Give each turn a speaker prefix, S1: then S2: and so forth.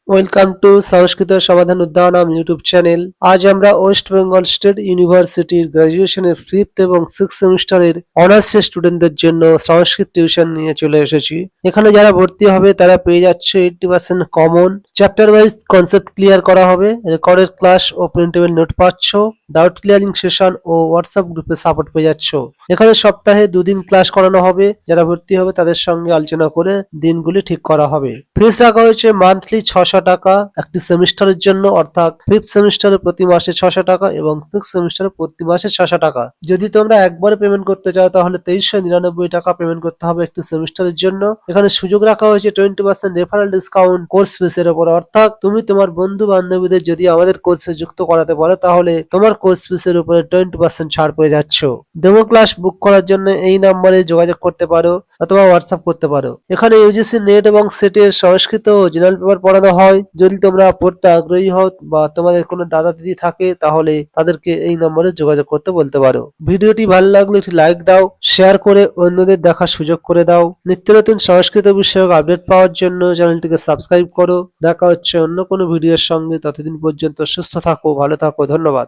S1: Welcome to সংস্কৃত সমাধান উদ্যানম YouTube channel. আজ আমরা ওয়েস্ট বেঙ্গল স্টেট ইউনিভার্সিটির গ্রাজুয়েশনের 5th এবং 6th সেমিস্টারের অনার্স স্টুডেন্টদের জন্য সংস্কৃত টিউশন নিয়ে চলে এসেছি। এখানে যারা ভর্তি হবে তারা পেয়ে যাচ্ছে 80% common, chapter wise concept clear করা হবে, রেকর্ডেড ক্লাস ও প্রিন্টেবল নোট পাচ্ছ, ডাউট ক্লিয়ারিং সেশন ও হোয়াটসঅ্যাপ গ্রুপে সাপোর্ট পেয়ে যাচ্ছ। এখানে সপ্তাহে 2 দিন ক্লাস করানো হবে। যারা ভর্তি হবে তাদের সঙ্গে আলোচনা করে দিনগুলি ঠিক করা হবে। ফিস রাখা হয়েছে মান্থলি 600 টাকা একটি সেমিস্টারের জন্য, অর্থাৎ 5th সেমিস্টারে প্রতি মাসে 600 টাকা এবং 6th সেমিস্টারে প্রতি মাসে 600 টাকা। যদি তোমরা একবারে পেমেন্ট করতে চাও তাহলে 2399 টাকা পেমেন্ট করতে হবে একটি সেমিস্টারের জন্য। এখানে সুযোগ রাখা হয়েছে 20% রেফারেল ডিসকাউন্ট কোর্স ফিসের উপর, অর্থাৎ তুমি তোমার বন্ধু বান্ধবীদের যদি আমাদের কোর্সে যুক্ত করাতে পারো তাহলে তোমার কোর্স ফিসের উপরে 20% ছাড় পেয়ে যাচ্ছ। ডেমো ক্লাস বুক করার জন্য এই নম্বরে যোগাযোগ করতে পারো অথবা হোয়াটসঅ্যাপ করতে পারো। এখানে ইউজিসি নেট এবং সেটের সংস্কৃত ও জেনারেল পেপার পড়ানো হয়। যদি তোমরা পড়তে আগ্রহী হও বা তোমাদের কোনো দাদা দিদি থাকে তাহলে তাদেরকে এই নম্বরে যোগাযোগ করতে বলতে পারো। ভিডিওটি ভালো লাগলে একটি লাইক দাও, শেয়ার করে অন্যদের দেখার সুযোগ করে দাও। নিত্য নতুন সংস্কৃত বিষয়ক আপডেট পাওয়ার জন্য চ্যানেলটিকে সাবস্ক্রাইব করো। দেখা হচ্ছে অন্য কোনো ভিডিওর সঙ্গে, ততদিন পর্যন্ত সুস্থ থাকো, ভালো থাকো, ধন্যবাদ।